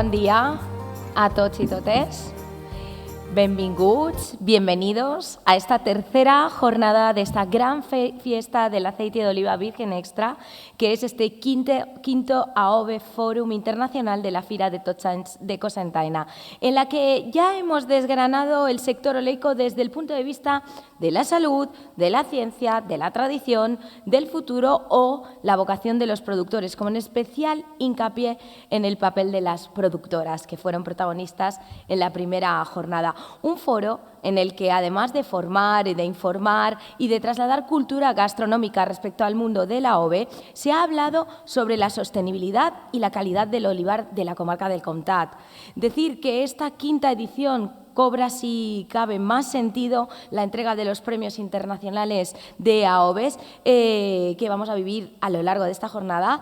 Bon dia a tots y totes. Benvinguts, bienvenidos a esta tercera jornada de esta gran fiesta del aceite de oliva virgen extra, que es este quinto AOVE Fórum Internacional de la Fira de Tots Sants de Cocentaina, en la que ya hemos desgranado el sector oleico desde el punto de vista de la salud, de la ciencia, de la tradición, del futuro o la vocación de los productores, con especial hincapié en el papel de las productoras, que fueron protagonistas en la primera jornada. Un foro en el que, además de formar y de informar y de trasladar cultura gastronómica respecto al mundo de la AOVE, se ha hablado sobre la sostenibilidad y la calidad del olivar de la comarca del Comtat. Decir que esta quinta edición cobra, si cabe, más sentido la entrega de los premios internacionales de AOVES que vamos a vivir a lo largo de esta jornada,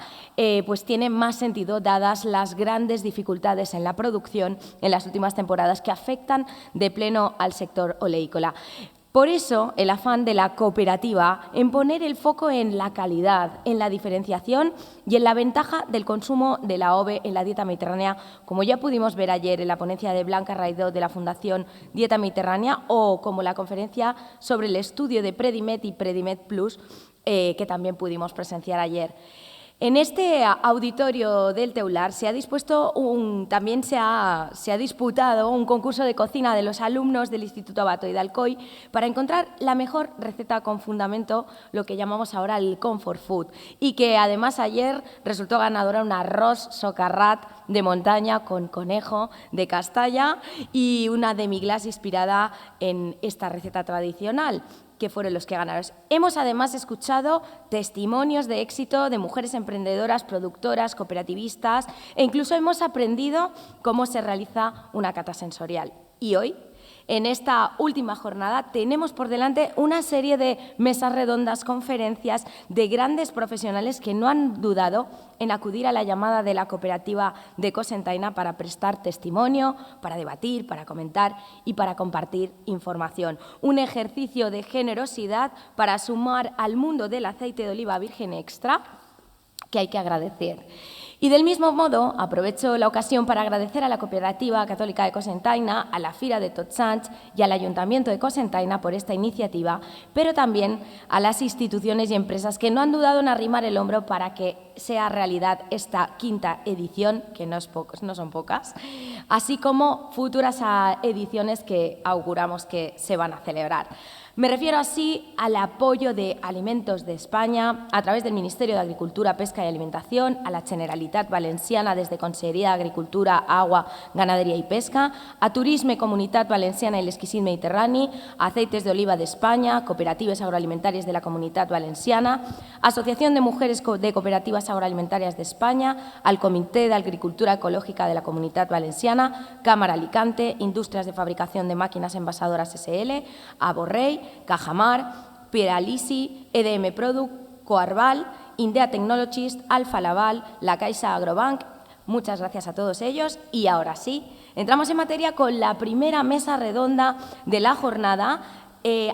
pues tiene más sentido dadas las grandes dificultades en la producción en las últimas temporadas que afectan de pleno al sector oleícola. Por eso, el afán de la cooperativa en poner el foco en la calidad, en la diferenciación y en la ventaja del consumo de la AOVE en la dieta mediterránea, como ya pudimos ver ayer en la ponencia de Blanca Raidó de la Fundación Dieta Mediterránea o como la conferencia sobre el estudio de Predimed y Predimed Plus, que también pudimos presenciar ayer. En este auditorio del Teular se ha disputado un concurso de cocina de los alumnos del Instituto Abato y de Alcoy para encontrar la mejor receta con fundamento, lo que llamamos ahora el comfort food, y que además ayer resultó ganadora un arroz socarrat de montaña con conejo de Castalla y una demi-glace inspirada en esta receta tradicional, que fueron los que ganaron. Hemos además escuchado testimonios de éxito de mujeres emprendedoras, productoras, cooperativistas e incluso hemos aprendido cómo se realiza una cata sensorial. Y hoy, en esta última jornada, tenemos por delante una serie de mesas redondas, conferencias de grandes profesionales que no han dudado en acudir a la llamada de la cooperativa de Cocentaina para prestar testimonio, para debatir, para comentar y para compartir información. Un ejercicio de generosidad para sumar al mundo del aceite de oliva virgen extra que hay que agradecer. Y del mismo modo, aprovecho la ocasión para agradecer a la Cooperativa Católica de Cocentaina, a la Fira de Tots Sants y al Ayuntamiento de Cocentaina por esta iniciativa, pero también a las instituciones y empresas que no han dudado en arrimar el hombro para que sea realidad esta quinta edición, que no son pocas, así como futuras ediciones que auguramos que se van a celebrar. Me refiero así al apoyo de Alimentos de España a través del Ministerio de Agricultura, Pesca y Alimentación, a la Generalitat Valenciana desde Conselleria d'Agricultura, Agua, Ganadería y Pesca, a Turisme Comunitat Valenciana y l'Exquisit Mediterrani, a Aceites de Oliva de España, Cooperatives Agroalimentarias de la Comunitat Valenciana, Asociación de Mujeres de Cooperativas Agroalimentarias de España, al Comité de Agricultura Ecológica de la Comunitat Valenciana, Cámara Alicante, Industrias de Fabricación de Máquinas Envasadoras SL, a Borrell, Cajamar, Piralisi, EDM Product, Coarval, Indea Technologies, Alfa Laval, La Caixa Agrobank. Muchas gracias a todos ellos. Y ahora sí, entramos en materia con la primera mesa redonda de la jornada,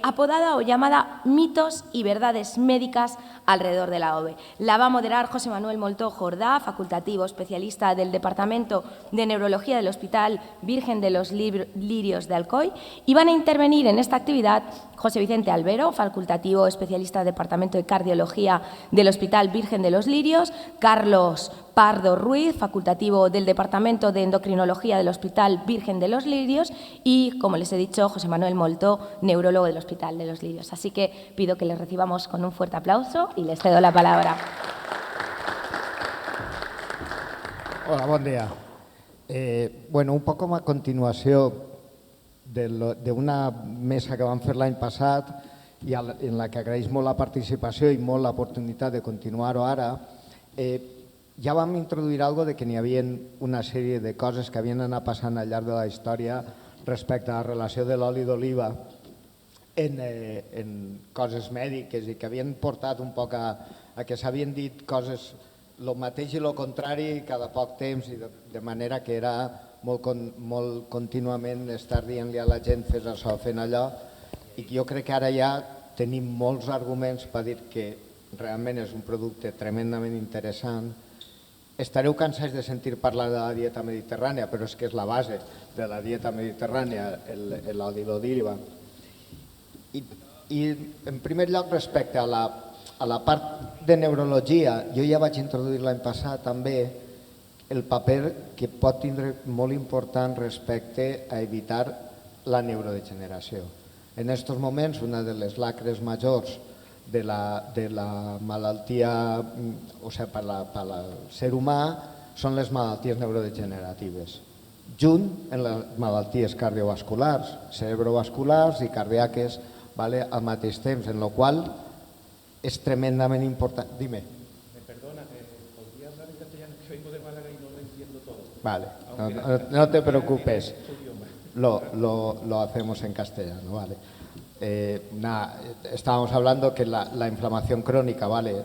apodada o llamada Mitos y Verdades Médicas alrededor de la AOVE. La va a moderar José Manuel Moltó Jordá, facultativo especialista del Departamento de Neurología del Hospital Virgen de los Lirios de Alcoy, y van a intervenir en esta actividad José Vicente Albero, facultativo especialista del Departamento de Cardiología del Hospital Virgen de los Lirios, Carlos Pardo Ruiz, facultativo del Departamento de Endocrinología del Hospital Virgen de los Lirios y, como les he dicho, José Manuel Moltó, neurólogo del Hospital de los Lirios. Así que pido que les recibamos con un fuerte aplauso y les cedo la palabra. Hola, bon dia. Bueno, un poc com a continuació d'una mesa que vam fer l'any passat i en la que agraeix molt la participació i molt l'oportunitat de continuar-ho ara, ja vam introduir alguna cosa de que n'hi havia una sèrie de coses que havien anat passant al llarg de la història respecte a la relació de l'oli d'oliva en coses mèdiques i que havien portat un poc a que s'havien dit coses el mateix i el contrari cada poc temps, i de manera que era molt contínuament estar dient-li a la gent fes això, fent allò, i jo crec que ara ja tenim molts arguments per dir que realment és un producte tremendament interessant Estareu cansats de sentir parlar de la dieta mediterrània, però és que és la base de la dieta mediterrània, l'oli d'oliva. I en primer lloc, respecte a la part de neurologia, jo ja vaig introduir l'any passat també el paper que pot tindre molt important respecte a evitar la neurodegeneració. En aquests moments, una de les lacres majors de la malaltia, o sigui, per al ser humà, són les malalties neurodegeneratives, junt amb les malalties cardiovasculars, cerebrovasculars i cardíaques al mateix temps, en la qual és tremendament important. Dime. Perdona, ¿podría hablar en castellano? Que vengo de Málaga y no lo entiendo todo. Vale, no te preocupes, lo hacemos en castellano, vale. Estábamos hablando que la inflamación crónica, ¿vale?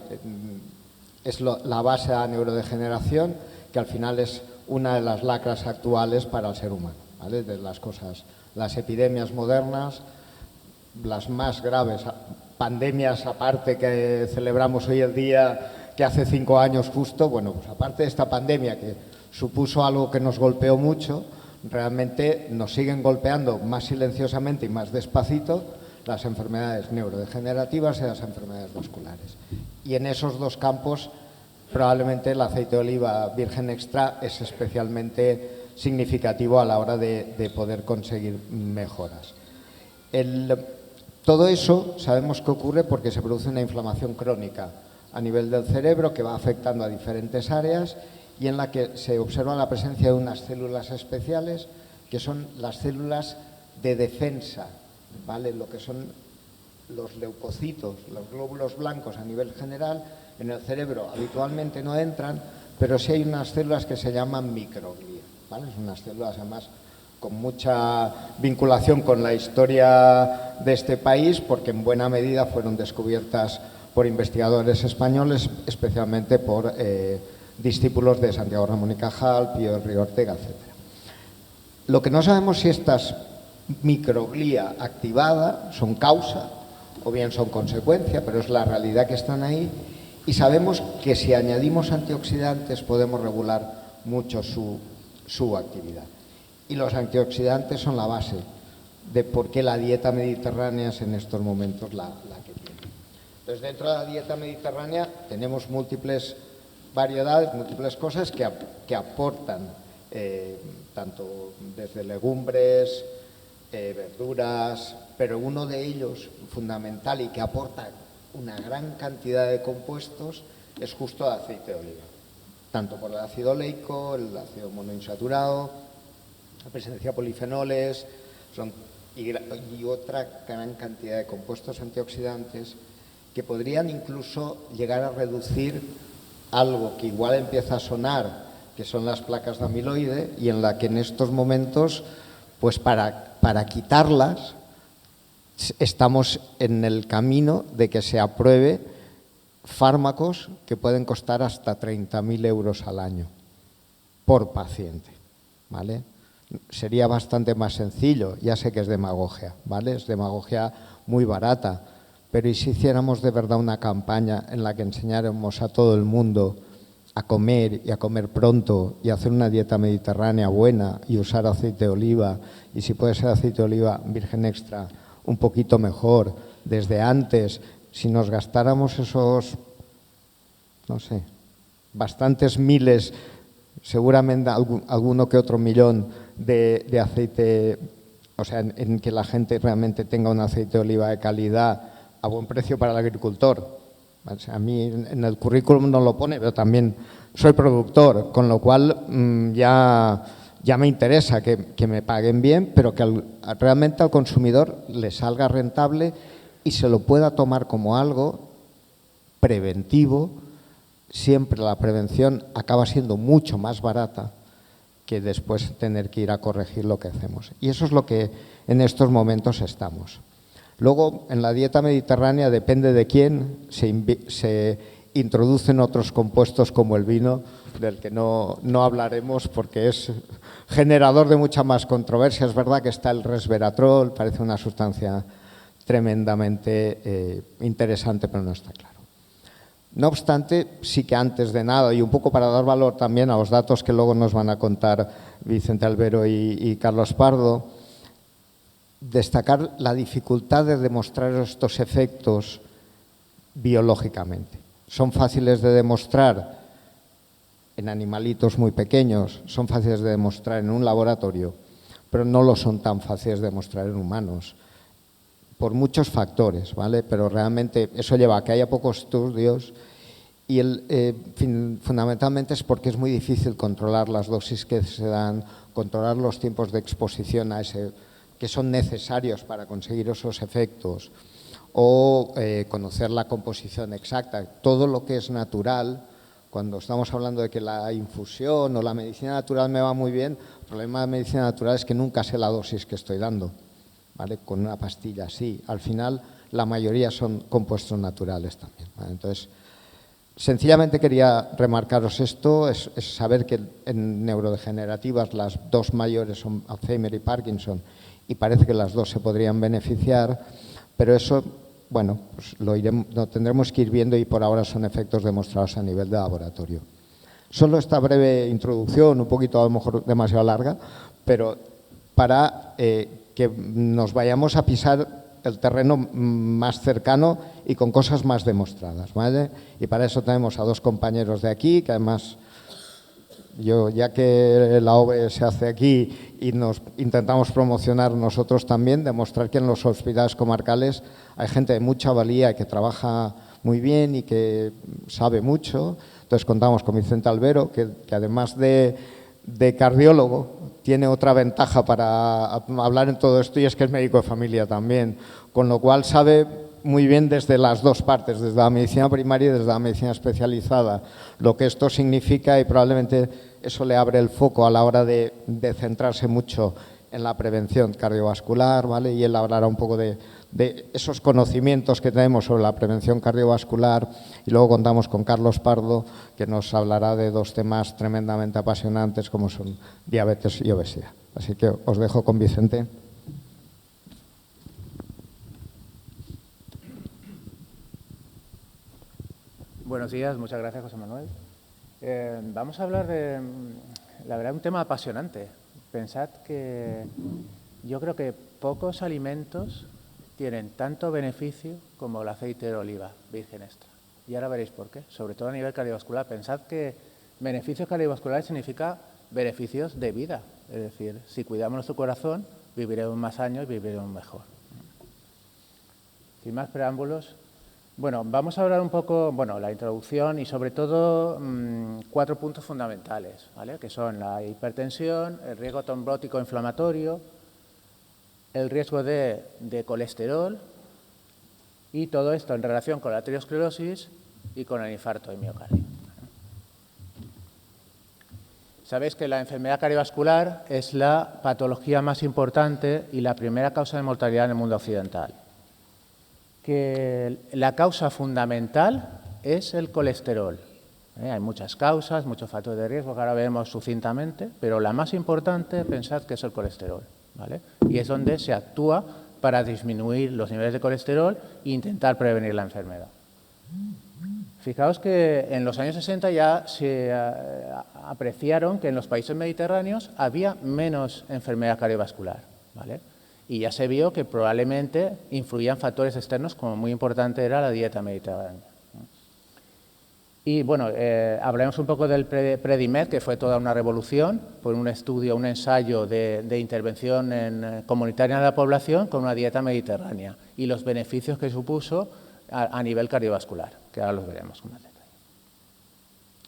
Es la base de la neurodegeneración, que al final es una de las lacras actuales para el ser humano, ¿vale? De las cosas, las epidemias modernas, las más graves, pandemias aparte que celebramos hoy el día, que hace 5 años justo, bueno, pues aparte de esta pandemia que supuso algo que nos golpeó mucho, realmente nos siguen golpeando más silenciosamente y más despacito las enfermedades neurodegenerativas y las enfermedades vasculares. Y en esos dos campos probablemente el aceite de oliva virgen extra es especialmente significativo a la hora de poder conseguir mejoras. Todo eso sabemos que ocurre porque se produce una inflamación crónica a nivel del cerebro que va afectando a diferentes áreas y en la que se observa la presencia de unas células especiales que son las células de defensa, ¿vale? Lo que son los leucocitos, los glóbulos blancos a nivel general, en el cerebro habitualmente no entran, pero sí hay unas células que se llaman microglia, ¿vale? Son unas células además con mucha vinculación con la historia de este país porque en buena medida fueron descubiertas por investigadores españoles, especialmente por discípulos de Santiago Ramón y Cajal, Pío del Río Ortega, etc. Lo que no sabemos si estas microglía activada son causa o bien son consecuencia, pero es la realidad que están ahí y sabemos que si añadimos antioxidantes podemos regular mucho su actividad. Y los antioxidantes son la base de por qué la dieta mediterránea es en estos momentos la que tiene. Entonces, dentro de la dieta mediterránea tenemos múltiples variedades, múltiples cosas que aportan, tanto desde legumbres, verduras, pero uno de ellos fundamental y que aporta una gran cantidad de compuestos es justo el aceite de oliva, tanto por el ácido oleico, el ácido monoinsaturado, la presencia de polifenoles y otra gran cantidad de compuestos antioxidantes que podrían incluso llegar a reducir algo que igual empieza a sonar, que son las placas de amiloide, y en la que en estos momentos, pues para quitarlas, estamos en el camino de que se apruebe fármacos que pueden costar hasta 30.000 euros al año por paciente, ¿vale? Sería bastante más sencillo, ya sé que es demagogia, ¿vale? Es demagogia muy barata, pero ¿y si hiciéramos de verdad una campaña en la que enseñáramos a todo el mundo a comer y a comer pronto y hacer una dieta mediterránea buena y usar aceite de oliva, y si puede ser aceite de oliva virgen extra, un poquito mejor, desde antes, si nos gastáramos esos, no sé, bastantes miles, seguramente alguno que otro millón de aceite, o sea, en que la gente realmente tenga un aceite de oliva de calidad a buen precio para el agricultor. O sea, a mí en el currículum no lo pone, pero también soy productor, con lo cual ya me interesa que me paguen bien, pero que realmente al consumidor le salga rentable y se lo pueda tomar como algo preventivo. Siempre la prevención acaba siendo mucho más barata que después tener que ir a corregir lo que hacemos. Y eso es lo que en estos momentos estamos. Luego, en la dieta mediterránea, depende de quién, se introducen otros compuestos como el vino, del que no hablaremos porque es generador de mucha más controversia. Es verdad que está el resveratrol, parece una sustancia tremendamente interesante, pero no está claro. No obstante, sí que antes de nada, y un poco para dar valor también a los datos que luego nos van a contar Vicente Albero y Carlos Pardo, destacar la dificultad de demostrar estos efectos biológicamente. Son fáciles de demostrar en animalitos muy pequeños, son fáciles de demostrar en un laboratorio, pero no lo son tan fáciles de demostrar en humanos, por muchos factores, ¿vale? Pero realmente eso lleva a que haya pocos estudios y fundamentalmente es porque es muy difícil controlar las dosis que se dan, controlar los tiempos de exposición a ese, que son necesarios para conseguir esos efectos, o conocer la composición exacta. Todo lo que es natural, cuando estamos hablando de que la infusión o la medicina natural me va muy bien, el problema de la medicina natural es que nunca sé la dosis que estoy dando, ¿vale? Con una pastilla sí. Al final, la mayoría son compuestos naturales también, ¿vale? Entonces, sencillamente quería remarcaros esto, es saber que en neurodegenerativas las dos mayores son Alzheimer y Parkinson, y parece que las dos se podrían beneficiar, pero eso, bueno, pues lo tendremos que ir viendo y por ahora son efectos demostrados a nivel de laboratorio. Solo esta breve introducción, un poquito a lo mejor demasiado larga, pero para que nos vayamos a pisar el terreno más cercano y con cosas más demostradas, ¿vale? Y para eso tenemos a dos compañeros de aquí, que además yo, ya que la OVE se hace aquí y nos intentamos promocionar nosotros también, demostrar que en los hospitales comarcales hay gente de mucha valía que trabaja muy bien y que sabe mucho. Entonces contamos con Vicente Albero, que además de cardiólogo, tiene otra ventaja para hablar en todo esto y es que es médico de familia también, con lo cual sabe muy bien desde las dos partes, desde la medicina primaria y desde la medicina especializada, lo que esto significa y probablemente eso le abre el foco a la hora de centrarse mucho en la prevención cardiovascular, ¿vale? Y él hablará un poco de esos conocimientos que tenemos sobre la prevención cardiovascular y luego contamos con Carlos Pardo, que nos hablará de dos temas tremendamente apasionantes como son diabetes y obesidad. Así que os dejo con Vicente. Buenos días, muchas gracias, José Manuel. Vamos a hablar de, la verdad, un tema apasionante. Pensad que yo creo que pocos alimentos tienen tanto beneficio como el aceite de oliva virgen extra. Y ahora veréis por qué, sobre todo a nivel cardiovascular. Pensad que beneficios cardiovasculares significa beneficios de vida. Es decir, si cuidamos nuestro corazón, viviremos más años y viviremos mejor. Sin más preámbulos, bueno, vamos a hablar un poco, bueno, la introducción y sobre todo 4 puntos fundamentales, ¿vale? Que son la hipertensión, el riesgo trombótico inflamatorio, el riesgo de colesterol y todo esto en relación con la arteriosclerosis y con el infarto de miocardio. Sabéis que la enfermedad cardiovascular es la patología más importante y la primera causa de mortalidad en el mundo occidental. Que la causa fundamental es el colesterol. Hay muchas causas, muchos factores de riesgo que ahora veremos sucintamente, pero la más importante, pensad que es el colesterol, ¿vale? Y es donde se actúa para disminuir los niveles de colesterol e intentar prevenir la enfermedad. Fijaos que en los años 60 ya se apreciaron que en los países mediterráneos había menos enfermedad cardiovascular, ¿vale? Y ya se vio que probablemente influían factores externos, como muy importante era la dieta mediterránea. Y bueno, hablaremos un poco del Predimed, que fue toda una revolución, por un estudio, un ensayo de intervención comunitaria en la población con una dieta mediterránea y los beneficios que supuso a nivel cardiovascular, que ahora los veremos con más detalle.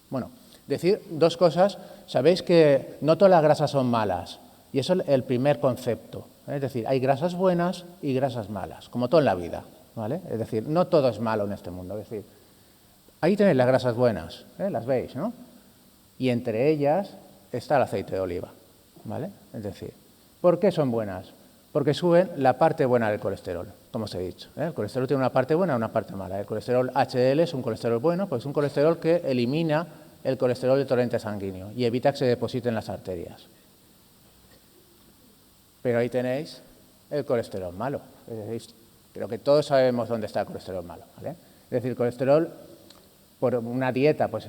Bueno, decir dos cosas. Sabéis que no todas las grasas son malas, y eso es el primer concepto. Es decir, hay grasas buenas y grasas malas, como todo en la vida, ¿vale? Es decir, no todo es malo en este mundo. Es decir, ahí tenéis las grasas buenas, las veis, ¿no? Y entre ellas está el aceite de oliva, ¿vale? Es decir, ¿por qué son buenas? Porque suben la parte buena del colesterol, como os he dicho. El colesterol tiene una parte buena y una parte mala. El colesterol HDL es un colesterol bueno, pues es un colesterol que elimina el colesterol del torrente sanguíneo y evita que se deposite en las arterias. Pero ahí tenéis el colesterol malo. Es decir, creo que todos sabemos dónde está el colesterol malo, ¿vale? Es decir, el colesterol por una dieta pues,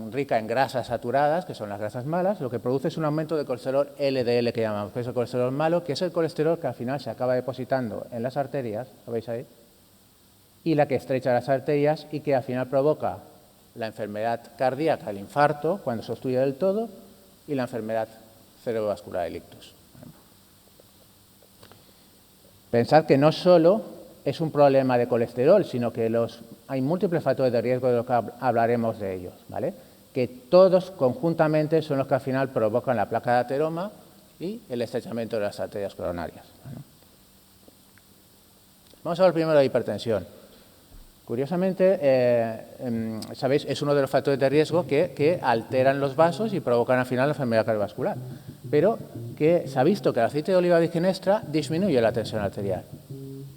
rica en grasas saturadas, que son las grasas malas, lo que produce es un aumento de colesterol LDL, que llamamos, que es el colesterol malo, que es el colesterol que al final se acaba depositando en las arterias, ¿lo veis ahí? Y la que estrecha las arterias y que al final provoca la enfermedad cardíaca, el infarto, cuando se obstruye del todo, y la enfermedad cerebrovascular, el ictus. Pensad que no solo es un problema de colesterol, sino que hay múltiples factores de riesgo de los que hablaremos de ellos, ¿vale? Que todos conjuntamente son los que al final provocan la placa de ateroma y el estrechamiento de las arterias coronarias, ¿vale? Vamos a ver primero la hipertensión. Curiosamente, sabéis, es uno de los factores de riesgo que alteran los vasos y provocan al final la enfermedad cardiovascular. Pero que se ha visto que el aceite de oliva virgen extra disminuye la tensión arterial,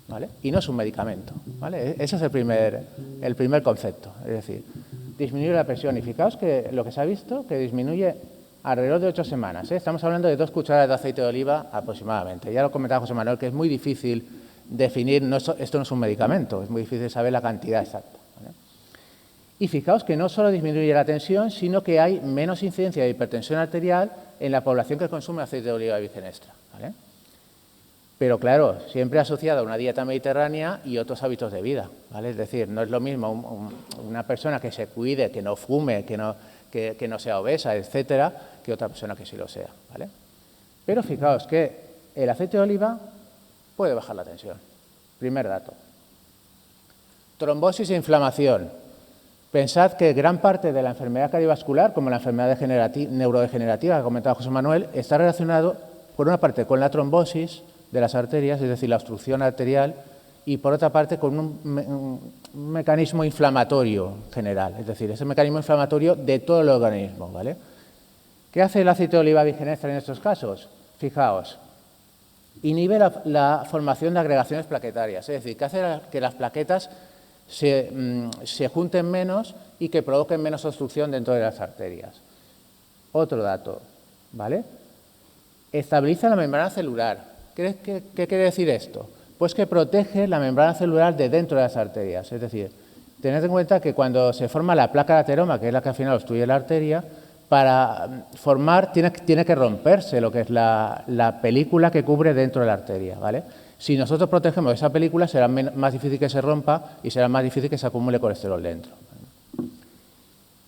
¿vale? Y no es un medicamento, ¿vale? Ese es el primer concepto, es decir, disminuye la presión. Y fijaos que lo que se ha visto, que disminuye alrededor de 8 semanas, ¿eh? Estamos hablando de 2 cucharadas de aceite de oliva aproximadamente. Ya lo comentaba José Manuel, que es muy difícil definir, esto no es un medicamento, es muy difícil saber la cantidad exacta, ¿vale? Y fijaos que no solo disminuye la tensión, sino que hay menos incidencia de hipertensión arterial en la población que consume aceite de oliva virgen extra, ¿vale? Pero claro, siempre asociado a una dieta mediterránea y otros hábitos de vida, ¿vale? Es decir, no es lo mismo una persona que se cuide, que no fume, que no sea obesa, etcétera, que otra persona que sí lo sea, ¿vale? Pero fijaos que el aceite de oliva puede bajar la tensión. Primer dato. Trombosis e inflamación. Pensad que gran parte de la enfermedad cardiovascular, como la enfermedad neurodegenerativa que ha comentado José Manuel, está relacionado, por una parte, con la trombosis de las arterias, es decir, la obstrucción arterial, y por otra parte, con un mecanismo inflamatorio general, es decir, ese mecanismo inflamatorio de todo el organismo, ¿vale? ¿Qué hace el aceite de oliva virgen extra en estos casos? Fijaos. Inhibe la formación de agregaciones plaquetarias, es decir, que hace que las plaquetas se junten menos y que provoquen menos obstrucción dentro de las arterias. Otro dato, ¿vale? Estabiliza la membrana celular. ¿Qué quiere decir esto? Pues que protege la membrana celular de dentro de las arterias, es decir, tened en cuenta que cuando se forma la placa de ateroma, que es la que al final obstruye la arteria, para formar tiene que romperse lo que es la película que cubre dentro de la arteria, ¿vale? Si nosotros protegemos esa película, será más difícil que se rompa y será más difícil que se acumule colesterol dentro.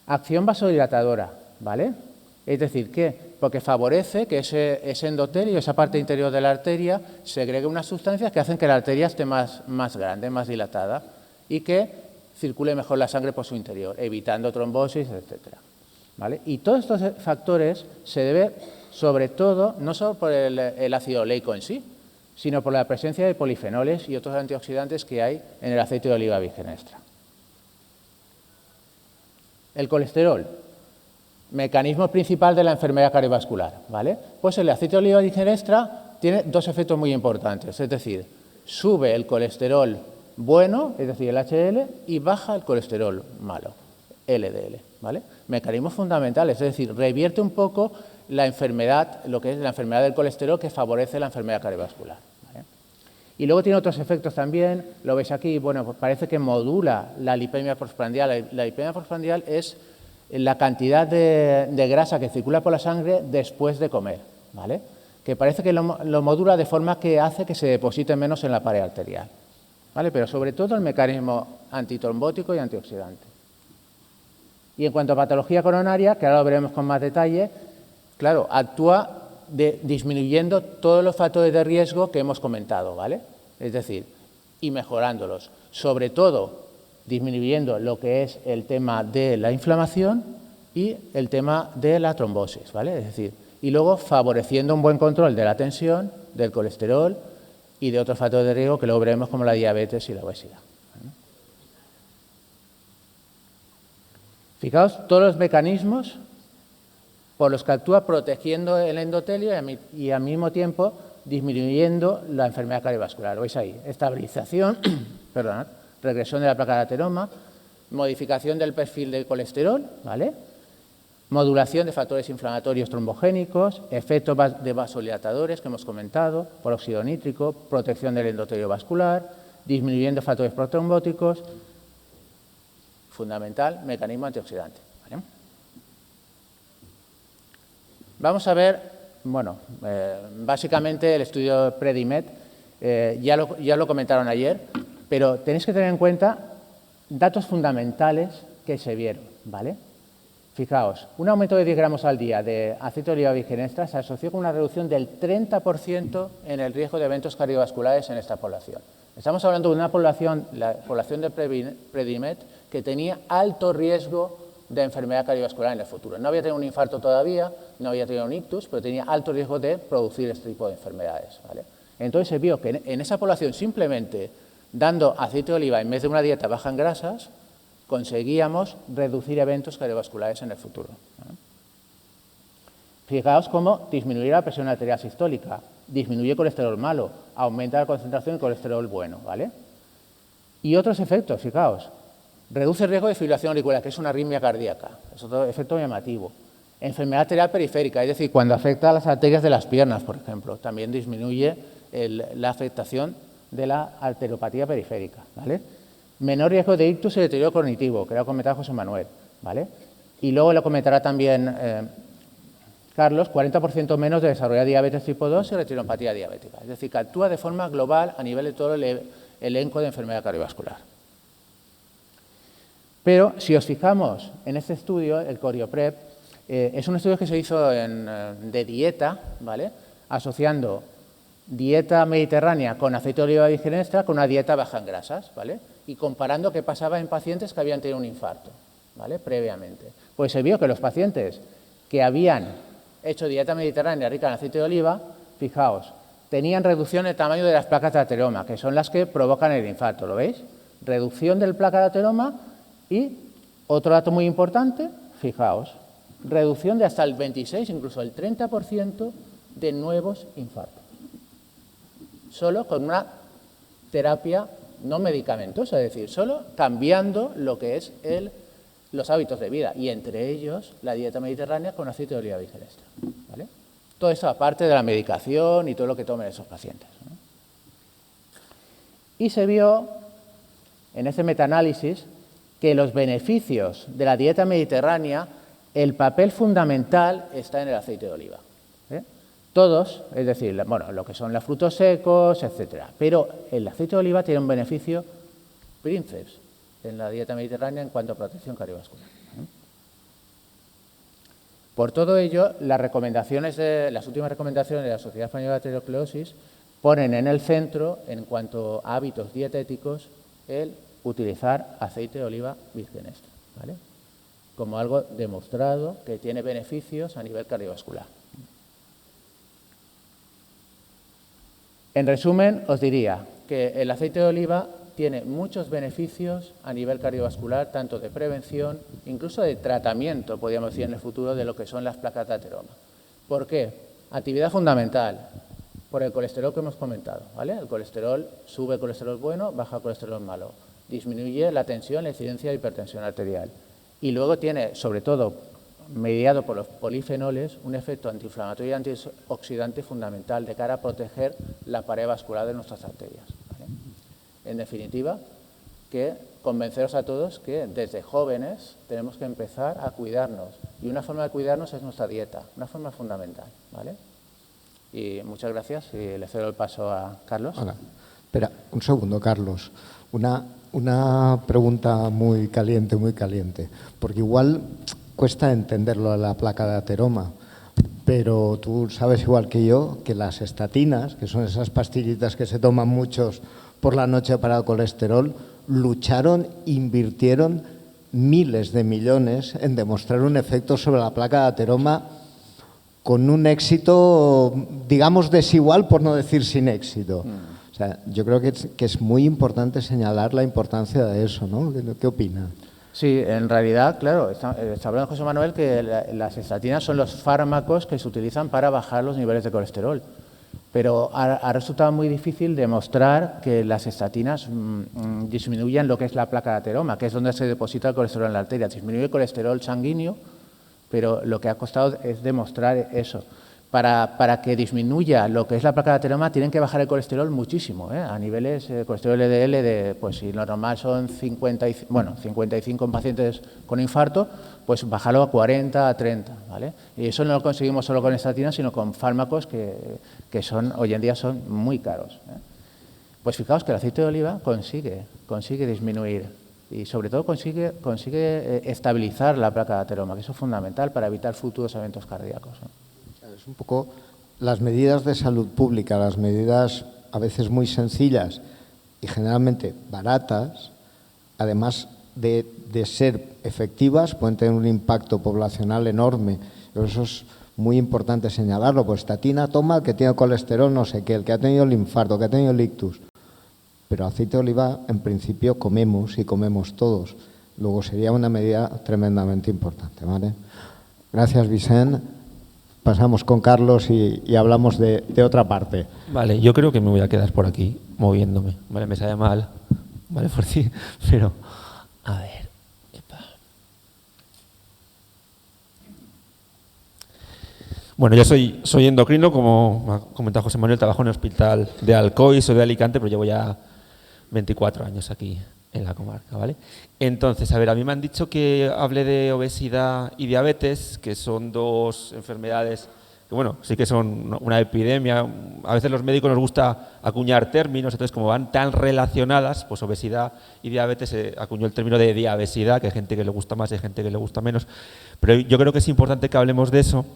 Acción vasodilatadora, ¿vale? Es decir, porque favorece que ese endotelio, esa parte interior de la arteria, segregue unas sustancias que hacen que la arteria esté más grande, más dilatada y que circule mejor la sangre por su interior, evitando trombosis, etcétera, ¿vale? Y todos estos factores se deben, sobre todo, no solo por el ácido oleico en sí, sino por la presencia de polifenoles y otros antioxidantes que hay en el aceite de oliva virgen extra. El colesterol, mecanismo principal de la enfermedad cardiovascular, ¿vale? Pues el aceite de oliva virgen extra tiene 2 efectos muy importantes, es decir, sube el colesterol bueno, es decir, el HDL, y baja el colesterol malo, LDL, ¿vale? Mecanismos fundamentales, es decir, revierte un poco la enfermedad, lo que es la enfermedad del colesterol que favorece la enfermedad cardiovascular, ¿vale? Y luego tiene otros efectos también, lo veis aquí, bueno, pues parece que modula la lipemia postprandial. La lipemia postprandial es la cantidad de grasa que circula por la sangre después de comer, ¿vale? Que parece que lo modula de forma que hace que se deposite menos en la pared arterial, ¿vale? Pero sobre todo el mecanismo antitrombótico y antioxidante. Y en cuanto a patología coronaria, que ahora lo veremos con más detalle, claro, actúa disminuyendo todos los factores de riesgo que hemos comentado, ¿vale? Es decir, y mejorándolos. Sobre todo, disminuyendo lo que es el tema de la inflamación y el tema de la trombosis, ¿vale? Es decir, y luego favoreciendo un buen control de la tensión, del colesterol y de otros factores de riesgo que luego veremos como la diabetes y la obesidad. Fijaos todos los mecanismos por los que actúa protegiendo el endotelio y al mismo tiempo disminuyendo la enfermedad cardiovascular. ¿Lo veis ahí? Estabilización, perdón, regresión de la placa de ateroma, modificación del perfil del colesterol, ¿vale? Modulación de factores inflamatorios trombogénicos, efectos de vasodilatadores que hemos comentado, por óxido nítrico, protección del endotelio vascular, disminuyendo factores protrombóticos fundamental, mecanismo antioxidante. ¿Vale? Vamos a ver, bueno, básicamente el estudio Predimed, ya lo comentaron ayer, pero tenéis que tener en cuenta datos fundamentales que se vieron, ¿vale? Fijaos, un aumento de 10 gramos al día de aceite de oliva virgen extra se asoció con una reducción del 30% en el riesgo de eventos cardiovasculares en esta población. Estamos hablando de una población, la población de Predimed, que tenía alto riesgo de enfermedad cardiovascular en el futuro. No había tenido un infarto todavía, no había tenido un ictus, pero tenía alto riesgo de producir este tipo de enfermedades, ¿vale? Entonces se vio que en esa población, simplemente dando aceite de oliva en vez de una dieta baja en grasas, conseguíamos reducir eventos cardiovasculares en el futuro, ¿no? Fijaos cómo disminuye la presión arterial sistólica, disminuye colesterol malo, aumenta la concentración de colesterol bueno, ¿vale? Y otros efectos, fijaos, reduce el riesgo de fibrilación auricular, que es una arritmia cardíaca, es otro efecto llamativo. Enfermedad arterial periférica, es decir, cuando afecta a las arterias de las piernas, por ejemplo, también disminuye la afectación de la arteriopatía periférica, ¿vale? Menor riesgo de ictus y deterioro cognitivo, que lo ha comentado José Manuel, ¿vale? Y luego lo comentará también Carlos, 40% menos de desarrollar diabetes tipo 2 y retinopatía diabética. Es decir, que actúa de forma global a nivel de todo el elenco de enfermedad cardiovascular. Pero si os fijamos en este estudio, el CorioPrep, es un estudio que se hizo de dieta, ¿vale? Asociando dieta mediterránea con aceite de oliva virgen extra con una dieta baja en grasas, ¿vale? Y comparando qué pasaba en pacientes que habían tenido un infarto, ¿vale? Previamente. Pues se vio que los pacientes que habían hecho dieta mediterránea rica en aceite de oliva, fijaos, tenían reducción del tamaño de las placas de ateroma, que son las que provocan el infarto, ¿lo veis? Reducción del placa de ateroma y, otro dato muy importante, fijaos, reducción de hasta el 26, incluso el 30% de nuevos infartos. Solo con una terapia no medicamentosa, es decir, solo cambiando lo que es los hábitos de vida, y entre ellos la dieta mediterránea con aceite de oliva virgen extra, ¿vale? Todo eso aparte de la medicación y todo lo que tomen esos pacientes, ¿no? Y se vio en este metaanálisis que los beneficios de la dieta mediterránea, el papel fundamental está en el aceite de oliva, ¿eh? Todos, es decir, bueno, lo que son los frutos secos, etcétera, pero el aceite de oliva tiene un beneficio princeps en la dieta mediterránea en cuanto a protección cardiovascular, ¿eh? Por todo ello, las últimas recomendaciones de la Sociedad Española de Aterosclerosis ponen en el centro, en cuanto a hábitos dietéticos, el utilizar aceite de oliva virgen extra, ¿vale? Como algo demostrado que tiene beneficios a nivel cardiovascular. En resumen, os diría que el aceite de oliva tiene muchos beneficios a nivel cardiovascular, tanto de prevención, incluso de tratamiento, podríamos decir en el futuro, de lo que son las placas de ateroma. ¿Por qué? Actividad fundamental, por el colesterol que hemos comentado, ¿vale? El colesterol, sube el colesterol bueno, baja el colesterol malo. Disminuye la tensión, la incidencia de hipertensión arterial. Y luego tiene, sobre todo, mediado por los polifenoles, un efecto antiinflamatorio y antioxidante fundamental de cara a proteger la pared vascular de nuestras arterias, ¿vale? En definitiva, que convenceros a todos que desde jóvenes tenemos que empezar a cuidarnos. Y una forma de cuidarnos es nuestra dieta, una forma fundamental, ¿vale? Y muchas gracias y le cedo el paso a Carlos. Hola. Espera, un segundo, Carlos. Una pregunta muy caliente, porque igual cuesta entenderlo a la placa de ateroma, pero tú sabes igual que yo que las estatinas, que son esas pastillitas que se toman muchos por la noche para el colesterol, lucharon, invirtieron miles de millones en demostrar un efecto sobre la placa de ateroma con un éxito, digamos, desigual, por no decir sin éxito. O sea, yo creo que es muy importante señalar la importancia de eso, ¿no? ¿Qué opina? Sí, en realidad, claro, está hablando José Manuel que las estatinas son los fármacos que se utilizan para bajar los niveles de colesterol. Pero ha resultado muy difícil demostrar que las estatinas disminuyen lo que es la placa de ateroma, que es donde se deposita el colesterol en la arteria. Disminuye el colesterol sanguíneo, pero lo que ha costado es demostrar eso. para que disminuya lo que es la placa de ateroma, tienen que bajar el colesterol muchísimo, a niveles colesterol LDL de, pues si lo normal son 55 en pacientes con infarto, pues bajarlo a 40, a 30, ¿vale? Y eso no lo conseguimos solo con estatinas, sino con fármacos que son, hoy en día son muy caros. Pues fijaos que el aceite de oliva consigue disminuir y sobre todo consigue estabilizar la placa de ateroma, que eso es fundamental para evitar futuros eventos cardíacos. Es un poco las medidas de salud pública, las medidas a veces muy sencillas y generalmente baratas, además de ser efectivas, pueden tener un impacto poblacional enorme. Eso es muy importante señalarlo, pues estatina toma el que tiene colesterol no sé qué, el que ha tenido el infarto, el que ha tenido el ictus. Pero aceite de oliva, en principio, comemos y comemos todos. Luego sería una medida tremendamente importante, ¿vale? Gracias, Vicent. Pasamos con Carlos y hablamos de otra parte. Vale, yo creo que me voy a quedar por aquí, moviéndome. Vale, me sale mal, vale, por sí, pero a ver. Epa. Bueno, yo soy endocrino, como ha comentado José Manuel, trabajo en el hospital de Alcoy, soy de Alicante, pero llevo ya 24 años aquí en la comarca, ¿vale? Entonces, a ver, a mí me han dicho que hable de obesidad y diabetes, que son dos enfermedades que, bueno, sí que son una epidemia. A veces los médicos nos gusta acuñar términos, entonces como van tan relacionadas, pues obesidad y diabetes, acuñó el término de diabesidad, que hay gente que le gusta más y hay gente que le gusta menos. Pero yo creo que es importante que hablemos de eso,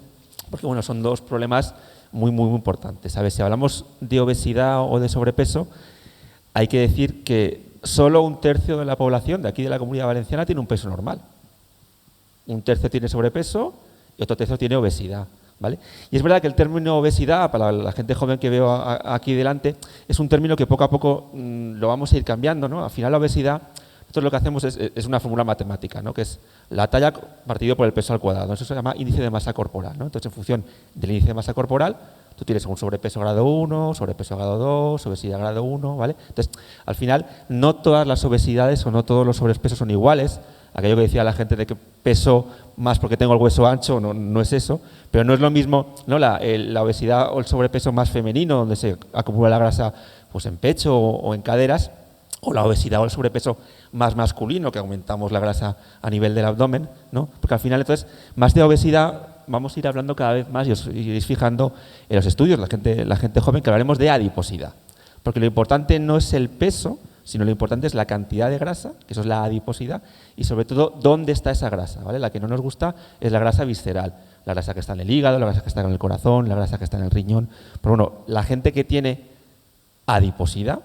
porque, bueno, son dos problemas muy importantes. ¿Sabes? Si hablamos de obesidad o de sobrepeso, hay que decir que solo un tercio de la población de aquí de la Comunidad Valenciana tiene un peso normal. Un tercio tiene sobrepeso y otro tercio tiene obesidad, ¿vale? Y es verdad que el término obesidad, para la gente joven que veo aquí delante, es un término que poco a poco lo vamos a ir cambiando, ¿no? Al final la obesidad, nosotros lo que hacemos es una fórmula matemática, ¿no? Que es la talla partido por el peso al cuadrado. Eso se llama índice de masa corporal, ¿no? Entonces, en función del índice de masa corporal, tú tienes un sobrepeso grado 1, sobrepeso grado 2, obesidad grado 1, ¿vale? Entonces, al final, no todas las obesidades o no todos los sobrepesos son iguales. Aquello que decía la gente de que peso más porque tengo el hueso ancho, no es eso. Pero no es lo mismo, ¿no? La obesidad o el sobrepeso más femenino, donde se acumula la grasa pues en pecho o en caderas, o la obesidad o el sobrepeso más masculino, que aumentamos la grasa a nivel del abdomen, ¿no? Porque al final, entonces, más de obesidad vamos a ir hablando cada vez más y os iréis fijando en los estudios, la gente joven, que hablaremos de adiposidad. Porque lo importante no es el peso, sino lo importante es la cantidad de grasa, que eso es la adiposidad, y sobre todo dónde está esa grasa, ¿vale? La que no nos gusta es la grasa visceral, la grasa que está en el hígado, la grasa que está en el corazón, la grasa que está en el riñón. Pero bueno, la gente que tiene adiposidad,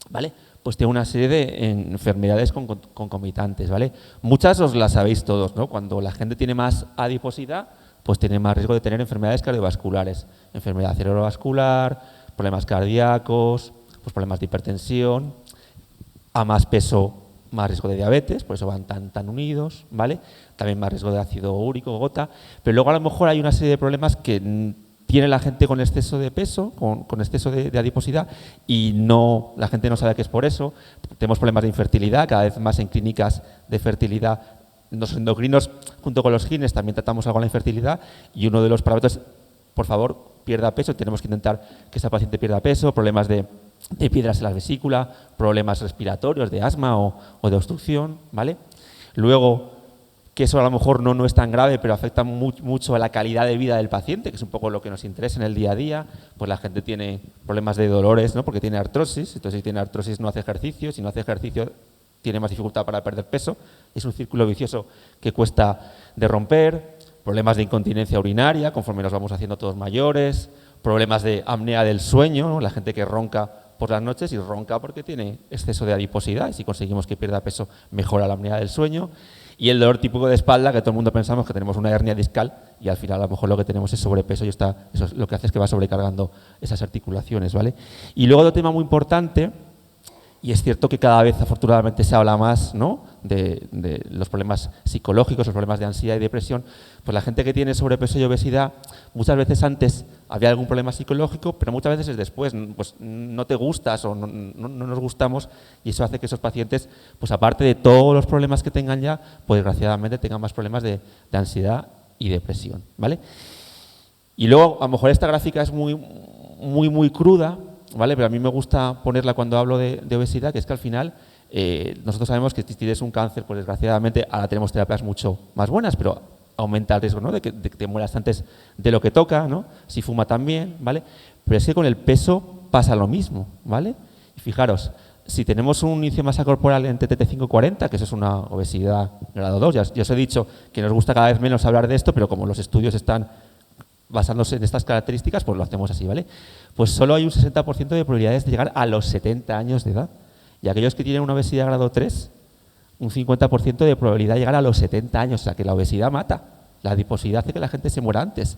¿vale? Pues tiene una serie de enfermedades concomitantes, ¿vale? Muchas os las sabéis todos, ¿no? Cuando la gente tiene más adiposidad, pues tiene más riesgo de tener enfermedades cardiovasculares, enfermedad cerebrovascular, problemas cardíacos, pues problemas de hipertensión, a más peso, más riesgo de diabetes, por eso van tan unidos, ¿vale? También más riesgo de ácido úrico, gota, pero luego a lo mejor hay una serie de problemas que tiene la gente con exceso de peso, con exceso de adiposidad, y la gente no sabe que es por eso. Tenemos problemas de infertilidad, cada vez más en clínicas de fertilidad. Los endocrinos, junto con los gines, también tratamos algo la infertilidad, y uno de los parámetros, por favor, pierda peso. Tenemos que intentar que esa paciente pierda peso, problemas de piedras en la vesícula, problemas respiratorios, de asma o de obstrucción, ¿vale? Luego, que eso a lo mejor no es tan grave, pero afecta mucho a la calidad de vida del paciente, que es un poco lo que nos interesa en el día a día. Pues la gente tiene problemas de dolores, ¿no? Porque tiene artrosis, entonces si tiene artrosis no hace ejercicio, si no hace ejercicio tiene más dificultad para perder peso. Es un círculo vicioso que cuesta de romper. Problemas de incontinencia urinaria, conforme nos vamos haciendo todos mayores. Problemas de apnea del sueño, ¿no? La gente que ronca por las noches y ronca porque tiene exceso de adiposidad, y si conseguimos que pierda peso mejora la apnea del sueño. Y el dolor típico de espalda, que todo el mundo pensamos que tenemos una hernia discal y al final a lo mejor lo que tenemos es sobrepeso y eso es lo que hace es que va sobrecargando esas articulaciones, ¿vale? Y luego otro tema muy importante, y es cierto que cada vez afortunadamente se habla más, ¿no?, de los problemas psicológicos, los problemas de ansiedad y depresión. Pues la gente que tiene sobrepeso y obesidad, muchas veces antes había algún problema psicológico, pero muchas veces es después, pues no te gustas o no nos gustamos, y eso hace que esos pacientes, pues aparte de todos los problemas que tengan ya, pues desgraciadamente tengan más problemas de ansiedad y depresión, ¿vale? Y luego, a lo mejor esta gráfica es muy cruda, ¿vale? Pero a mí me gusta ponerla cuando hablo de obesidad, que es que al final nosotros sabemos que si tienes un cáncer, pues desgraciadamente ahora tenemos terapias mucho más buenas, pero aumenta el riesgo, ¿no?, de que te mueras antes de lo que toca, ¿no? Si fuma también, ¿vale? Pero es que con el peso pasa lo mismo, ¿vale? Y fijaros, si tenemos un índice de masa corporal entre 35 y 40, que eso es una obesidad grado 2, ya os he dicho que nos gusta cada vez menos hablar de esto, pero como los estudios están basándose en estas características, pues lo hacemos así, ¿vale? Pues solo hay un 60% de probabilidades de llegar a los 70 años de edad. Y aquellos que tienen una obesidad grado 3, un 50% de probabilidad de llegar a los 70 años. O sea, que la obesidad mata. La adiposidad hace que la gente se muera antes.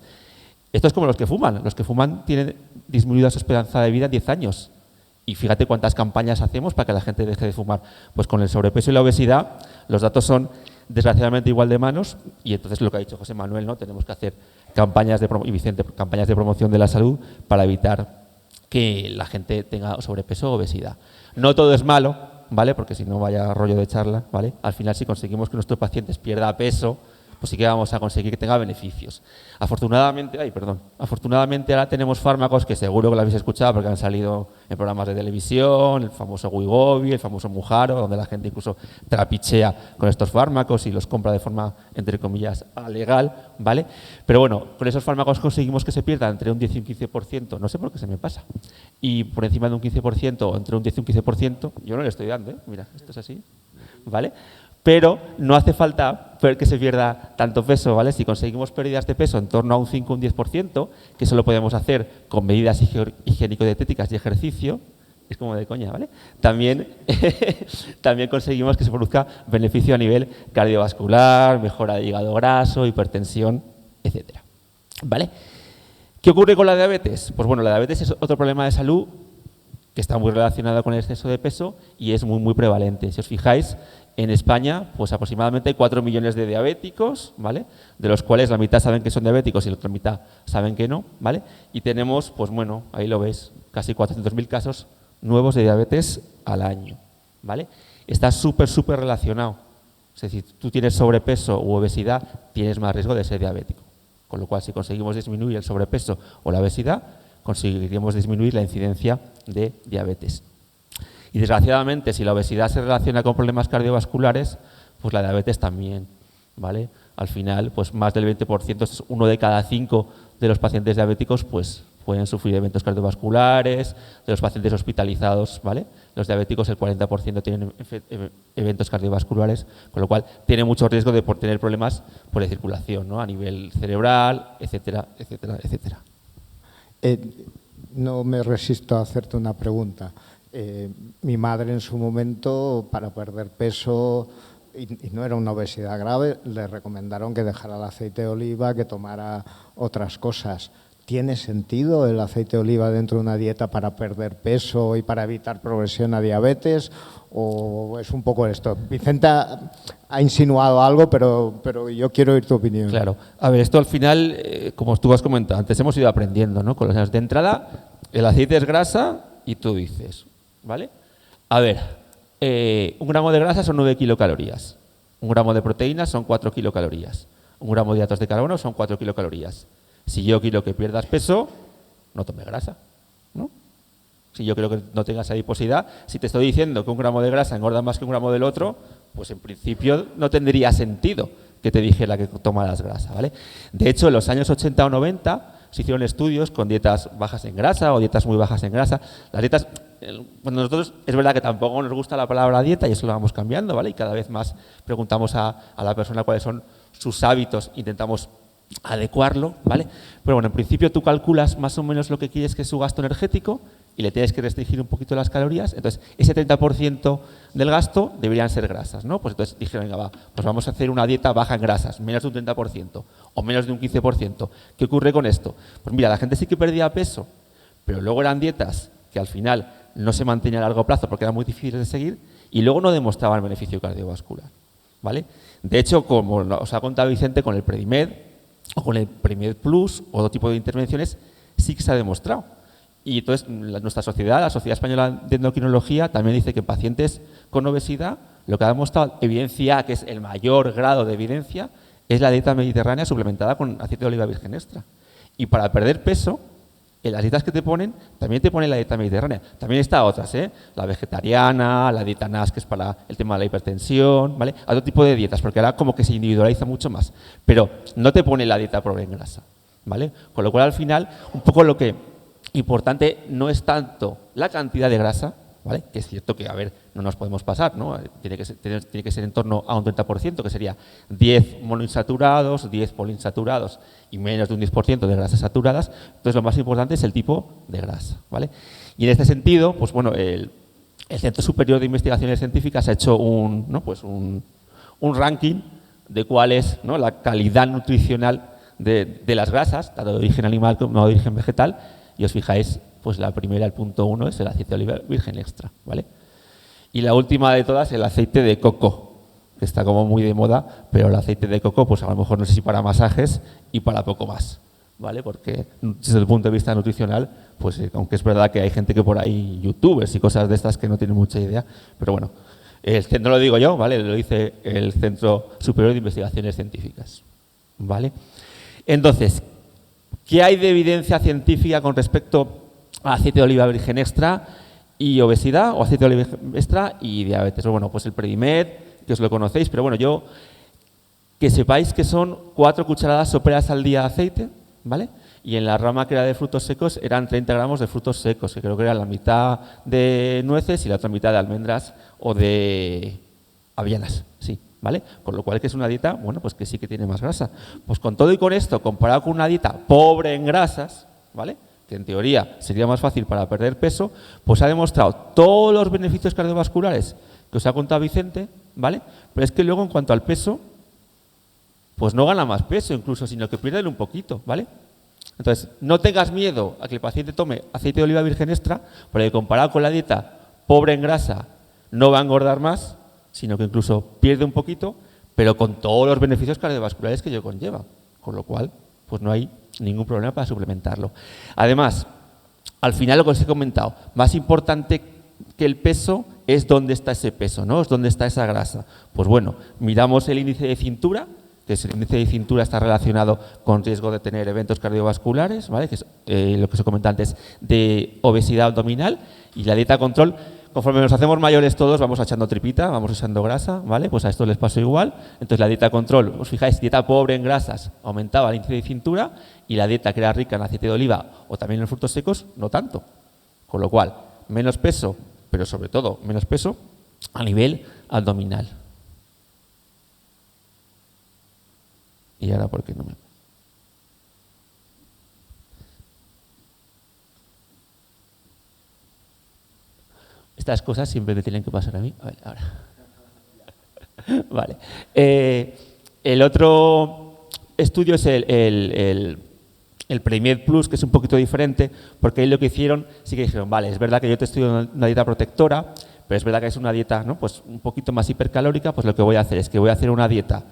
Esto es como los que fuman. Los que fuman tienen disminuida su esperanza de vida en 10 años. Y fíjate cuántas campañas hacemos para que la gente deje de fumar. Pues con el sobrepeso y la obesidad, los datos son desgraciadamente igual de malos. Y entonces lo que ha dicho José Manuel, ¿no? Tenemos que hacer campañas y Vicente, campañas de promoción de la salud para evitar que la gente tenga sobrepeso o obesidad. No todo es malo, ¿vale? Porque si no vaya rollo de charla, ¿vale? Al final, si conseguimos que nuestros pacientes pierdan peso, pues sí que vamos a conseguir que tenga beneficios. Afortunadamente ahora tenemos fármacos que seguro que lo habéis escuchado porque han salido en programas de televisión, el famoso Wegovy, el famoso Mounjaro, donde la gente incluso trapichea con estos fármacos y los compra de forma, entre comillas, legal, ¿vale? Pero bueno, con esos fármacos conseguimos que se pierda entre un 10 y un 15%, no sé por qué se me pasa, y por encima de un 15%, entre un 10 y un 15%, yo no le estoy dando, mira, esto es así, ¿vale? Pero no hace falta que se pierda tanto peso, ¿vale? Si conseguimos pérdidas de peso en torno a un 5 o un 10%, que eso lo podemos hacer con medidas higiénico-dietéticas y ejercicio, es como de coña, ¿vale? También conseguimos que se produzca beneficio a nivel cardiovascular, mejora de hígado graso, hipertensión, etcétera, ¿vale? ¿Qué ocurre con la diabetes? Pues bueno, la diabetes es otro problema de salud que está muy relacionado con el exceso de peso y es muy prevalente. Si os fijáis, en España, pues aproximadamente hay 4 millones de diabéticos, ¿vale? De los cuales la mitad saben que son diabéticos y la otra mitad saben que no, ¿vale? Y tenemos, pues bueno, ahí lo veis, casi 400.000 casos nuevos de diabetes al año, ¿vale? Está súper relacionado. Es decir, tú tienes sobrepeso u obesidad, tienes más riesgo de ser diabético. Con lo cual, si conseguimos disminuir el sobrepeso o la obesidad, conseguiríamos disminuir la incidencia de diabetes. Y desgraciadamente, si la obesidad se relaciona con problemas cardiovasculares, pues la diabetes también, ¿vale? Al final, pues más del 20%, es 1 de cada 5 de los pacientes diabéticos, pues pueden sufrir eventos cardiovasculares, de los pacientes hospitalizados, ¿vale? Los diabéticos, el 40% tienen eventos cardiovasculares, con lo cual tiene mucho riesgo de tener problemas de circulación, ¿no? A nivel cerebral, etcétera, etcétera, etcétera. No me resisto a hacerte una pregunta. Mi madre en su momento, para perder peso, y no era una obesidad grave, le recomendaron que dejara el aceite de oliva, que tomara otras cosas. ¿Tiene sentido el aceite de oliva dentro de una dieta para perder peso y para evitar progresión a diabetes? ¿O es un poco esto? Vicente ha insinuado algo, pero yo quiero oír tu opinión. Claro. A ver, esto al final, como tú has comentado, antes hemos ido aprendiendo, ¿no? Con los años de entrada, el aceite es grasa y tú dices, ¿vale? A ver, 1 gramo de grasa son 9 kilocalorías. 1 gramo de proteínas son 4 kilocalorías. 1 gramo de hidratos de carbono son 4 kilocalorías. Si yo quiero que pierdas peso, no tomes grasa, ¿no? Si yo quiero que no tengas adiposidad, si te estoy diciendo que 1 gramo de grasa engorda más que 1 gramo del otro, pues en principio no tendría sentido que te dijera que tomaras grasa, ¿vale? De hecho, en los años 80 o 90 se hicieron estudios con dietas bajas en grasa o dietas muy bajas en grasa. Las dietas, cuando nosotros, es verdad que tampoco nos gusta la palabra dieta y eso lo vamos cambiando, ¿vale? Y cada vez más preguntamos a la persona cuáles son sus hábitos, intentamos adecuarlo, ¿vale? Pero bueno, en principio tú calculas más o menos lo que quieres que es su gasto energético y le tienes que restringir un poquito las calorías, entonces ese 30% del gasto deberían ser grasas, ¿no? Pues entonces dijeron, venga, va, pues vamos a hacer una dieta baja en grasas, menos de un 30% o menos de un 15%. ¿Qué ocurre con esto? Pues mira, la gente sí que perdía peso, pero luego eran dietas que al final no se mantenían a largo plazo porque eran muy difíciles de seguir y luego no demostraban beneficio cardiovascular, ¿vale? De hecho, como os ha contado Vicente, con el Predimed o con el Predimed Plus o otro tipo de intervenciones sí que se ha demostrado. Y entonces nuestra sociedad, la Sociedad Española de Endocrinología, también dice que en pacientes con obesidad lo que ha demostrado, evidencia A, que es el mayor grado de evidencia, es la dieta mediterránea suplementada con aceite de oliva virgen extra. Y para perder peso, en las dietas que te ponen, también te ponen la dieta mediterránea. También está otras, la vegetariana, la dieta NAS, que es para el tema de la hipertensión, ¿vale? Otro tipo de dietas, porque ahora como que se individualiza mucho más. Pero no te pone la dieta pobre en grasa, ¿vale? Con lo cual, al final, un poco lo que importante no es tanto la cantidad de grasa, ¿vale? Que es cierto que, a ver, no nos podemos pasar, ¿no? Tiene que ser en torno a un 30%, que sería 10 monoinsaturados, 10 poliinsaturados y menos de un 10% de grasas saturadas. Entonces, lo más importante es el tipo de grasa, ¿vale? Y en este sentido, pues bueno, el Centro Superior de Investigaciones Científicas ha hecho un ranking de cuál es, ¿no?, la calidad nutricional de las grasas, tanto de origen animal como de origen vegetal, y os fijáis, pues la primera, el punto 1, es el aceite de oliva virgen extra, ¿vale? Y la última de todas, el aceite de coco, que está como muy de moda, pero el aceite de coco, pues a lo mejor no sé si para masajes y para poco más, ¿vale? Porque desde el punto de vista nutricional, pues aunque es verdad que hay gente que por ahí, youtubers y cosas de estas que no tienen mucha idea, pero bueno, no lo digo yo, ¿vale? Lo dice el Centro Superior de Investigaciones Científicas, ¿vale? Entonces, ¿qué hay de evidencia científica con respecto a aceite de oliva virgen extra y obesidad, o aceite de oliva extra y diabetes? Bueno, pues el Predimed, que os lo conocéis, pero bueno, que sepáis que son 4 cucharadas soperas al día de aceite, ¿vale? Y en la rama que era de frutos secos eran 30 gramos de frutos secos, que creo que era la mitad de nueces y la otra mitad de almendras o de avellanas, sí, ¿vale? Con lo cual que es una dieta, bueno, pues que sí que tiene más grasa. Pues con todo y con esto, comparado con una dieta pobre en grasas, ¿vale?, que en teoría sería más fácil para perder peso, pues ha demostrado todos los beneficios cardiovasculares que os ha contado Vicente, ¿vale? Pero es que luego, en cuanto al peso, pues no gana más peso incluso, sino que pierde un poquito, ¿vale? Entonces, no tengas miedo a que el paciente tome aceite de oliva virgen extra, porque comparado con la dieta pobre en grasa, no va a engordar más, sino que incluso pierde un poquito, pero con todos los beneficios cardiovasculares que ello conlleva, con lo cual, pues no hay ningún problema para suplementarlo. Además, al final lo que os he comentado, más importante que el peso es dónde está ese peso, ¿no? Es dónde está esa grasa. Pues bueno, miramos el índice de cintura, que el índice de cintura está relacionado con riesgo de tener eventos cardiovasculares, ¿vale?, que es lo que os he comentado antes, de obesidad abdominal, y la dieta control. Conforme nos hacemos mayores todos, vamos echando tripita, vamos echando grasa, ¿vale? Pues a esto les pasó igual. Entonces la dieta control, os fijáis, dieta pobre en grasas aumentaba el índice de cintura, y la dieta que era rica en aceite de oliva o también en frutos secos, no tanto. Con lo cual, menos peso, pero sobre todo menos peso a nivel abdominal. Y ahora, ¿por qué no me...? Estas cosas siempre me tienen que pasar a mí. A ver, ahora. Vale. El otro estudio es el Predimed Plus, que es un poquito diferente, porque ahí lo que hicieron, sí que dijeron, vale, es verdad que yo te estoy dando una dieta protectora, pero es verdad que es una dieta, ¿no?, pues un poquito más hipercalórica. Pues lo que voy a hacer es que voy a hacer una dieta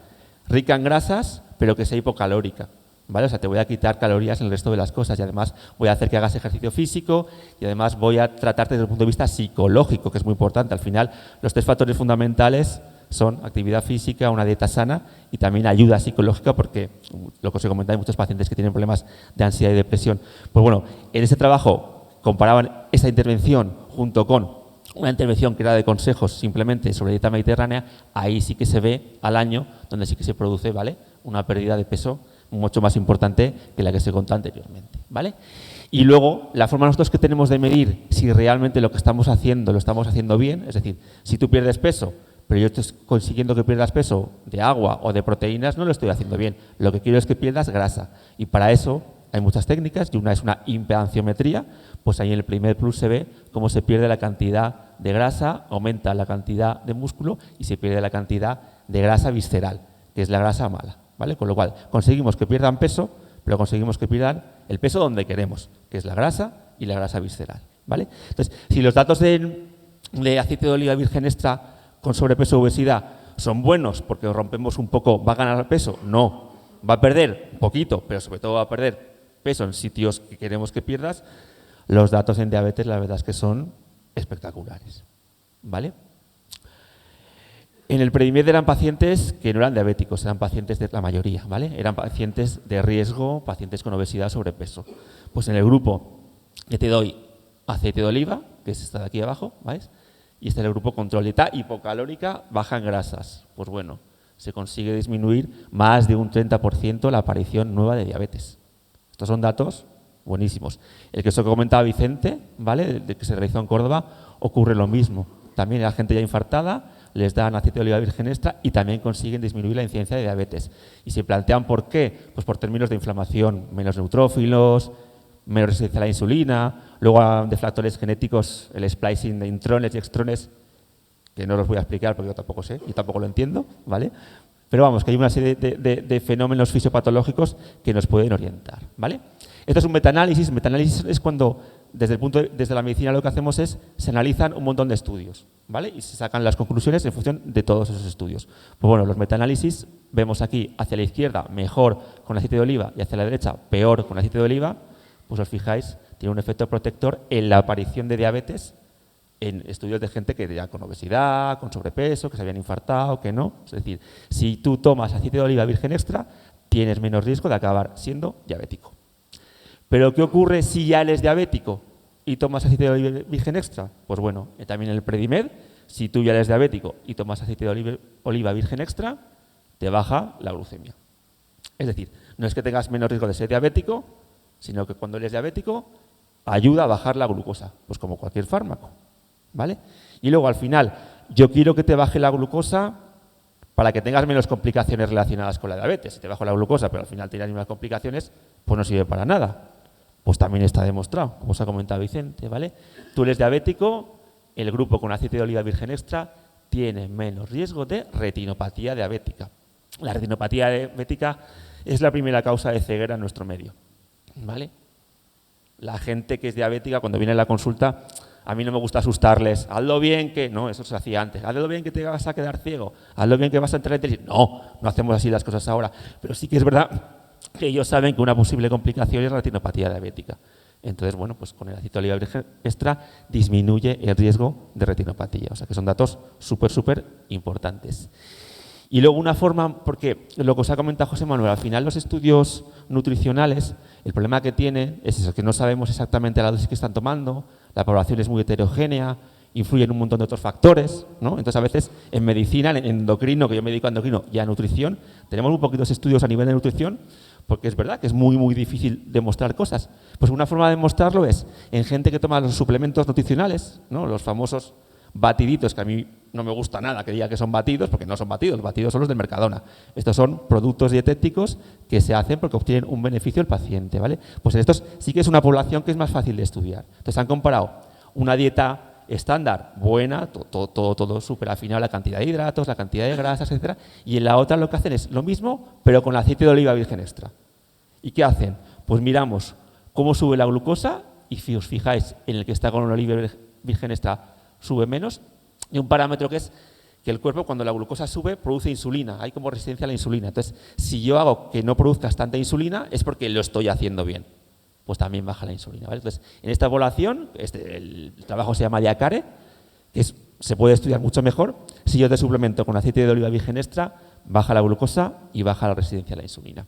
rica en grasas, pero que sea hipocalórica, ¿vale? O sea, te voy a quitar calorías en el resto de las cosas, y además voy a hacer que hagas ejercicio físico, y además voy a tratarte desde el punto de vista psicológico, que es muy importante. Al final, los 3 factores fundamentales son actividad física, una dieta sana y también ayuda psicológica, porque lo que os he comentado, hay muchos pacientes que tienen problemas de ansiedad y depresión. Pues bueno, en ese trabajo comparaban esa intervención junto con una intervención que era de consejos simplemente sobre dieta mediterránea. Ahí sí que se ve al año donde sí que se produce, ¿vale?, una pérdida de peso mucho más importante que la que se contó anteriormente, ¿vale? Y luego, la forma nosotros que tenemos de medir si realmente lo que estamos haciendo lo estamos haciendo bien, es decir, si tú pierdes peso, pero yo estoy consiguiendo que pierdas peso de agua o de proteínas, no lo estoy haciendo bien. Lo que quiero es que pierdas grasa, y para eso hay muchas técnicas, y una es una impedanciometría. Pues ahí en el Predimed Plus se ve cómo se pierde la cantidad de grasa, aumenta la cantidad de músculo y se pierde la cantidad de grasa visceral, que es la grasa mala, ¿vale? Con lo cual, conseguimos que pierdan peso, pero conseguimos que pierdan el peso donde queremos, que es la grasa y la grasa visceral, ¿vale? Entonces, si los datos de aceite de oliva virgen extra con sobrepeso o obesidad son buenos porque rompemos un poco, ¿va a ganar peso? No. ¿Va a perder? Un poquito, pero sobre todo va a perder peso en sitios que queremos que pierdas. Los datos en diabetes, la verdad es que son espectaculares, ¿vale? En el Predimed eran pacientes que no eran diabéticos, eran pacientes de la mayoría, ¿vale? Eran pacientes de riesgo, pacientes con obesidad, sobrepeso. Pues en el grupo que te doy aceite de oliva, que es esta de aquí abajo, ¿veis? Y este es el grupo control, dieta hipocalórica, baja en grasas. Pues bueno, se consigue disminuir más de un 30% la aparición nueva de diabetes. Estos son datos buenísimos. El que eso que comentaba Vicente, ¿vale? De que se realizó en Córdoba, ocurre lo mismo. También la gente ya infartada les dan aceite de oliva virgen extra y también consiguen disminuir la incidencia de diabetes. Y se plantean por qué, pues por términos de inflamación, menos neutrófilos, menos resistencia a la insulina, luego de factores genéticos, el splicing de intrones y extrones, que no los voy a explicar porque yo tampoco sé, yo tampoco lo entiendo, ¿vale? Pero vamos, que hay una serie de fenómenos fisiopatológicos que nos pueden orientar, ¿vale? Esto es un metaanálisis. Metaanálisis es cuando, desde la medicina, lo que hacemos es, se analizan un montón de estudios, ¿vale? Y se sacan las conclusiones en función de todos esos estudios. Pues bueno, los metaanálisis, vemos aquí hacia la izquierda mejor con aceite de oliva y hacia la derecha peor con aceite de oliva, pues os fijáis, tiene un efecto protector en la aparición de diabetes en estudios de gente que ya con obesidad, con sobrepeso, que se habían infartado, que no. Es decir, si tú tomas aceite de oliva virgen extra, tienes menos riesgo de acabar siendo diabético. Pero ¿qué ocurre si ya eres diabético y tomas aceite de oliva virgen extra? Pues bueno, también en el Predimed, si tú ya eres diabético y tomas aceite de oliva virgen extra, te baja la glucemia. Es decir, no es que tengas menos riesgo de ser diabético, sino que cuando eres diabético ayuda a bajar la glucosa, pues como cualquier fármaco, ¿vale? Y luego al final, yo quiero que te baje la glucosa para que tengas menos complicaciones relacionadas con la diabetes. Si te bajo la glucosa, pero al final tienes menos complicaciones, pues no sirve para nada. Pues también está demostrado, como os ha comentado Vicente, ¿vale? Tú eres diabético, el grupo con aceite de oliva virgen extra tiene menos riesgo de retinopatía diabética. La retinopatía diabética es la primera causa de ceguera en nuestro medio, ¿vale? La gente que es diabética, cuando viene a la consulta, a mí no me gusta asustarles. Hazlo bien que... No, eso se hacía antes. Hazlo bien que te vas a quedar ciego. Hazlo bien que vas a entrar en crisis. No, no hacemos así las cosas ahora. Pero sí que es verdad que ellos saben que una posible complicación es la retinopatía diabética. Entonces, bueno, pues con el aceite de oliva virgen extra disminuye el riesgo de retinopatía. O sea que son datos súper importantes. Y luego una forma, porque lo que os ha comentado José Manuel, al final los estudios nutricionales, el problema que tienen es eso, que no sabemos exactamente la dosis que están tomando, la población es muy heterogénea, influyen un montón de otros factores, ¿no? Entonces a veces en medicina, en endocrino, que yo me dedico a endocrino y a nutrición, tenemos muy poquitos estudios a nivel de nutrición, porque es verdad que es muy difícil demostrar cosas. Pues una forma de demostrarlo es en gente que toma los suplementos nutricionales, ¿no? Los famosos batiditos, que a mí no me gusta nada que diga que son batidos, porque no son batidos, los batidos son los del Mercadona. Estos son productos dietéticos que se hacen porque obtienen un beneficio al paciente, ¿vale? Pues en estos sí que es una población que es más fácil de estudiar. Entonces han comparado una dieta estándar, buena, todo súper afinado, la cantidad de hidratos, la cantidad de grasas, etcétera, y en la otra lo que hacen es lo mismo, pero con aceite de oliva virgen extra. ¿Y qué hacen? Pues miramos cómo sube la glucosa, y si os fijáis en el que está con oliva virgen extra sube menos, y un parámetro que es que el cuerpo cuando la glucosa sube produce insulina, hay como resistencia a la insulina. Entonces, si yo hago que no produzcas tanta insulina es porque lo estoy haciendo bien, pues también baja la insulina, ¿vale? Entonces, en esta población, el trabajo se llama Diacare, que se puede estudiar mucho mejor, si yo te suplemento con aceite de oliva virgen extra, baja la glucosa y baja la resistencia a la insulina.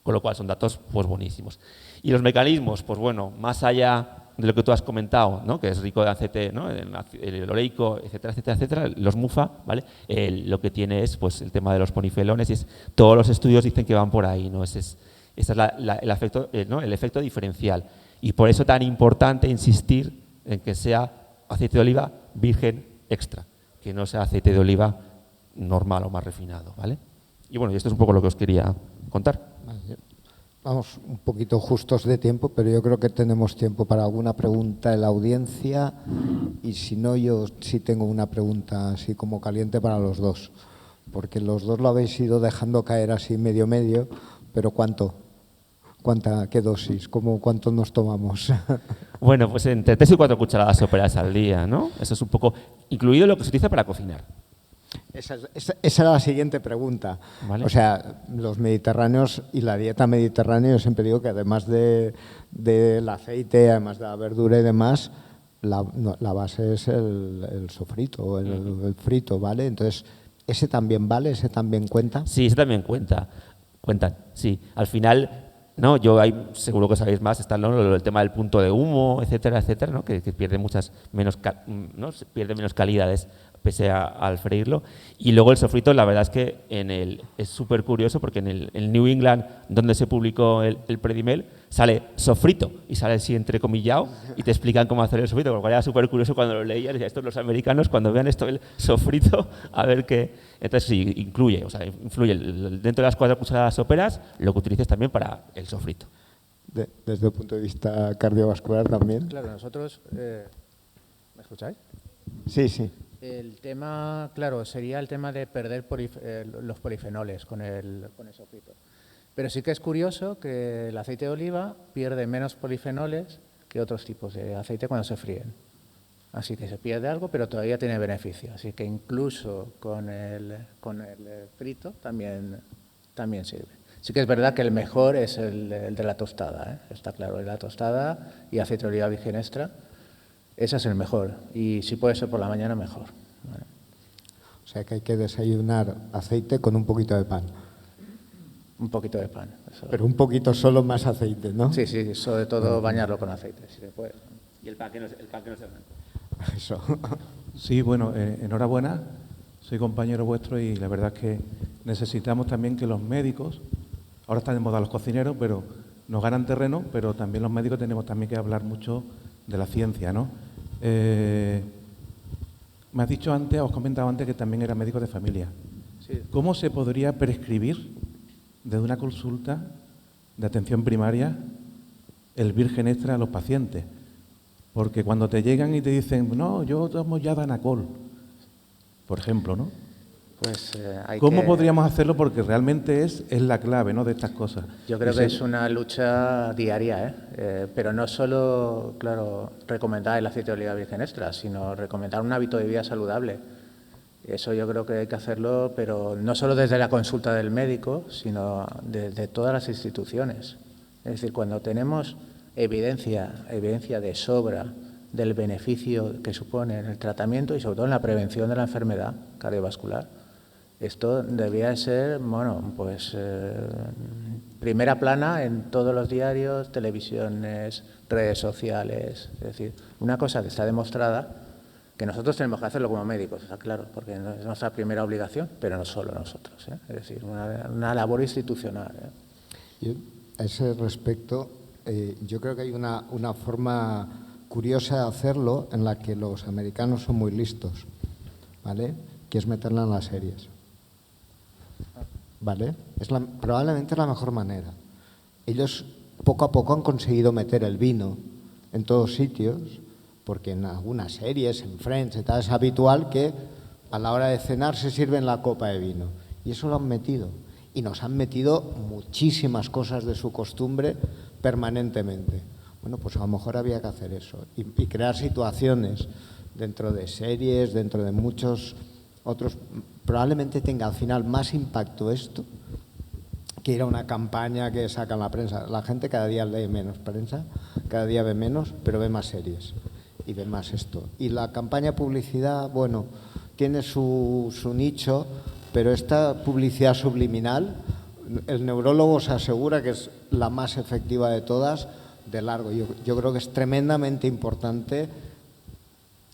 Con lo cual son datos pues buenísimos. Y los mecanismos, pues bueno, más allá de lo que tú has comentado, ¿no? Que es rico de aceite, ¿no? El oleico, etcétera, los MUFA, ¿vale? Lo que tiene es pues el tema de los ponifelones, y todos los estudios dicen que van por ahí, ¿no? Ese es el efecto diferencial. Y por eso tan importante insistir en que sea aceite de oliva virgen extra, que no sea aceite de oliva normal o más refinado, ¿vale? Y bueno, y esto es un poco lo que os quería contar. Vamos un poquito justos de tiempo, pero yo creo que tenemos tiempo para alguna pregunta en la audiencia, y si no, yo sí tengo una pregunta así como caliente para los dos, porque los dos lo habéis ido dejando caer así medio, pero ¿qué dosis? ¿Cuánto nos tomamos? Bueno, pues entre 3 y 4 cucharadas soperas al día, ¿no? Eso es un poco, incluido lo que se utiliza para cocinar. Esa era la siguiente pregunta. ¿Vale? O sea, los mediterráneos y la dieta mediterránea, yo siempre digo que además del aceite, además de la verdura y demás, la base es el sofrito, el frito, ¿vale? Entonces, ¿ese también vale? ¿Ese también cuenta? Sí, ese también cuenta. Cuentan, sí. Al final, ¿no? Yo hay, seguro que sabéis más, está, ¿no?, el tema del punto de humo, etcétera, etcétera, ¿no?, que pierde ¿no?, pierde menos calidades pese al freírlo. Y luego el sofrito, la verdad es que es súper curioso porque en el New England, donde se publicó el Predimel, sale sofrito y sale así entrecomillado y te explican cómo hacer el sofrito, con lo cual era súper curioso cuando lo leías. Decía, estos los americanos, cuando vean esto, el sofrito, a ver qué. Entonces sí, influye dentro de las 4 cucharadas soperas, lo que utilices también para el sofrito. Desde el punto de vista cardiovascular también. Claro, nosotros... ¿me escucháis? Sí, sí. El tema, claro, sería el tema de perder los polifenoles con el sofrito. Pero sí que es curioso que el aceite de oliva pierde menos polifenoles que otros tipos de aceite cuando se fríen. Así que se pierde algo, pero todavía tiene beneficio. Así que incluso con el frito también sirve. Sí que es verdad que el mejor es el de la tostada, ¿eh? Está claro, el de la tostada y aceite de oliva virgen extra. Ese es el mejor, y si puede ser por la mañana, mejor. Vale. O sea que hay que desayunar aceite con un poquito de pan. Un poquito de pan. Pero un poquito solo, más aceite, ¿no? Sí, sí, sobre todo bañarlo con aceite, si se puede. Y el pan que no se blanco. Eso. Sí, bueno, enhorabuena, soy compañero vuestro y la verdad es que necesitamos también que los médicos, ahora están de moda los cocineros, pero nos ganan terreno, pero también los médicos tenemos también que hablar mucho de la ciencia, ¿no? Me has dicho antes, os comentaba antes que también era médico de familia. Sí. ¿Cómo se podría prescribir desde una consulta de atención primaria el virgen extra a los pacientes? Porque cuando te llegan y te dicen, no, yo tomo ya Danacol, por ejemplo, ¿no? Pues ¿Cómo podríamos hacerlo? Porque realmente es la clave, ¿no?, de estas cosas. Yo creo que es una lucha diaria, pero no solo, claro, recomendar el aceite de oliva virgen extra, sino recomendar un hábito de vida saludable. Eso yo creo que hay que hacerlo, pero no solo desde la consulta del médico, sino desde todas las instituciones. Es decir, cuando tenemos evidencia de sobra del beneficio que supone en el tratamiento y sobre todo en la prevención de la enfermedad cardiovascular, esto debía ser, bueno, pues primera plana en todos los diarios, televisiones, redes sociales. Es decir, una cosa que está demostrada, que nosotros tenemos que hacerlo como médicos, está claro, porque es nuestra primera obligación, pero no solo nosotros, ¿eh? Es decir, una labor institucional, ¿eh? Y a ese respecto, yo creo que hay una forma curiosa de hacerlo en la que los americanos son muy listos, ¿vale? Que es meterla en las series. ¿Vale? Probablemente es la mejor manera. Ellos poco a poco han conseguido meter el vino en todos sitios, porque en algunas series, en Friends y tal, es habitual que a la hora de cenar se sirven la copa de vino. Y eso lo han metido. Y nos han metido muchísimas cosas de su costumbre permanentemente. Bueno, pues a lo mejor había que hacer eso y crear situaciones dentro de series, dentro de muchos otros. Probablemente tenga al final más impacto esto que ir a una campaña que saca en la prensa. La gente cada día lee menos prensa, cada día ve menos, pero ve más series y ve más esto. Y la campaña publicidad, bueno, tiene su nicho, pero esta publicidad subliminal, el neurólogo se asegura que es la más efectiva de todas, de largo. Yo creo que es tremendamente importante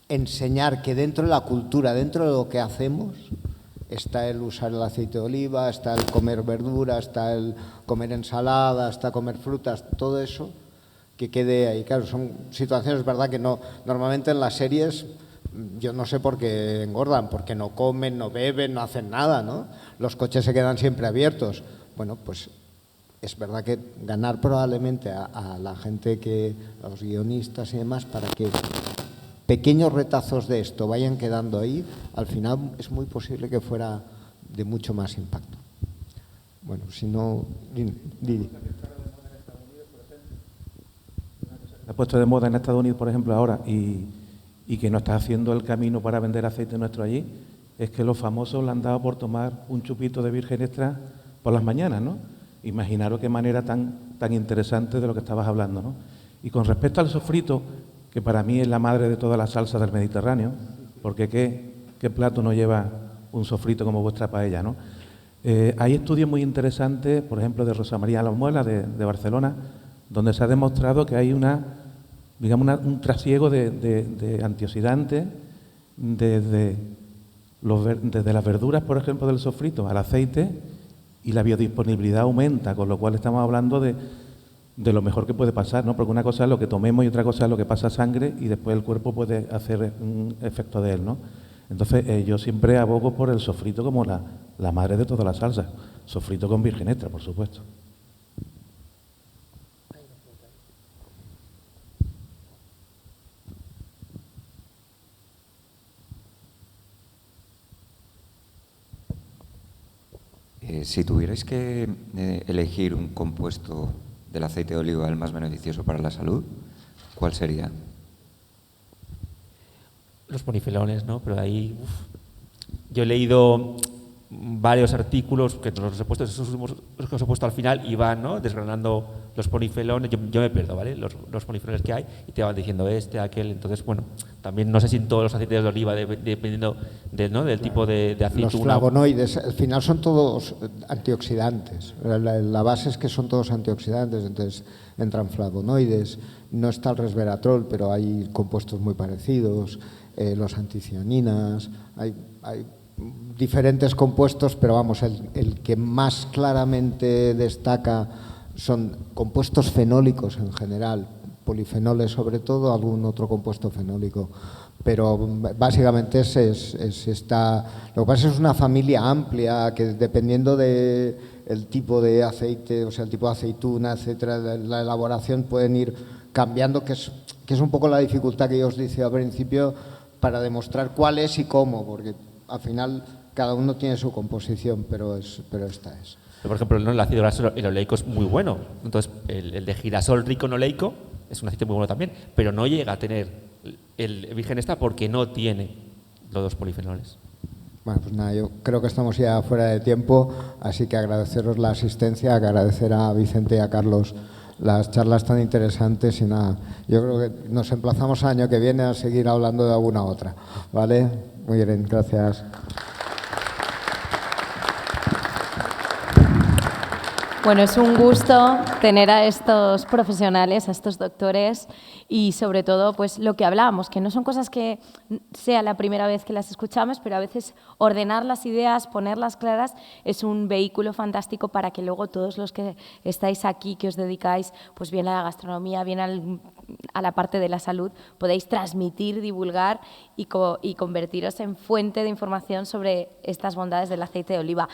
enseñar que dentro de la cultura, dentro de lo que hacemos, está el usar el aceite de oliva, está el comer verdura, está el comer ensalada, está comer frutas, todo eso que quede ahí. Claro, son situaciones, verdad, que no, normalmente en las series, yo no sé por qué engordan, porque no comen, no beben, no hacen nada, ¿no? Los coches se quedan siempre abiertos. Bueno, pues es verdad que ganar probablemente a la gente, a los guionistas y demás, para que pequeños retazos de esto vayan quedando ahí, al final es muy posible que fuera de mucho más impacto. Bueno, si no... Didi. Se ha puesto de moda en Estados Unidos, por ejemplo, ahora, y que no está haciendo el camino para vender aceite nuestro allí, es que los famosos le han dado por tomar un chupito de virgen extra por las mañanas, ¿no? Imaginaros qué manera tan interesante de lo que estabas hablando, ¿no? Y con respecto al sofrito, que para mí es la madre de todas las salsas del Mediterráneo, porque ¿qué plato no lleva un sofrito como vuestra paella, ¿no? Hay estudios muy interesantes, por ejemplo, de Rosa María Lamuela, de Barcelona, donde se ha demostrado que hay un trasiego de antioxidantes desde las verduras, por ejemplo, del sofrito al aceite, y la biodisponibilidad aumenta, con lo cual estamos hablando de lo mejor que puede pasar, ¿no? Porque una cosa es lo que tomemos y otra cosa es lo que pasa a sangre y después el cuerpo puede hacer un efecto de él, ¿no? Entonces, yo siempre abogo por el sofrito como la madre de todas las salsas. Sofrito con virgen extra, por supuesto. Si tuvierais que elegir un compuesto del aceite de oliva el más beneficioso para la salud, ¿cuál sería? Los polifelones, ¿no? Pero ahí yo he leído varios artículos que los he puesto, esos los que os he puesto al final, y van, ¿no?, desgranando los polifelones. Yo me pierdo, ¿vale? Los polifelones que hay, y te van diciendo aquel. Entonces, bueno, también no sé si en todos los aceites de oliva, dependiendo del tipo de aceituna. Los flavonoides, al final son todos antioxidantes. La base es que son todos antioxidantes, entonces entran flavonoides. No está el resveratrol, pero hay compuestos muy parecidos. Los anticianinas, hay diferentes compuestos, pero vamos, el que más claramente destaca son compuestos fenólicos en general, polifenoles sobre todo, algún otro compuesto fenólico, pero básicamente es esta. Lo que pasa es una familia amplia que, dependiendo de el tipo de aceite, o sea, el tipo de aceituna, etcétera, la elaboración pueden ir cambiando, que es un poco la dificultad que yo os decía al principio, para demostrar cuál es y cómo, porque al final cada uno tiene su composición, pero esta es. Por ejemplo, el ácido graso enoleico es muy bueno. Entonces, el de girasol rico enoleico es un aceite muy bueno también, pero no llega a tener el virgen extra porque no tiene los dos polifenoles. Bueno, pues nada, yo creo que estamos ya fuera de tiempo, así que agradeceros la asistencia, agradecer a Vicente y a Carlos las charlas tan interesantes, y nada, yo creo que nos emplazamos al año que viene a seguir hablando de alguna otra, ¿vale? Muy bien, gracias. Bueno, es un gusto tener a estos profesionales, a estos doctores, y sobre todo, pues lo que hablábamos, que no son cosas que sea la primera vez que las escuchamos, pero a veces ordenar las ideas, ponerlas claras, es un vehículo fantástico para que luego todos los que estáis aquí, que os dedicáis pues bien a la gastronomía, bien a la parte de la salud, podáis transmitir, divulgar y convertiros en fuente de información sobre estas bondades del aceite de oliva.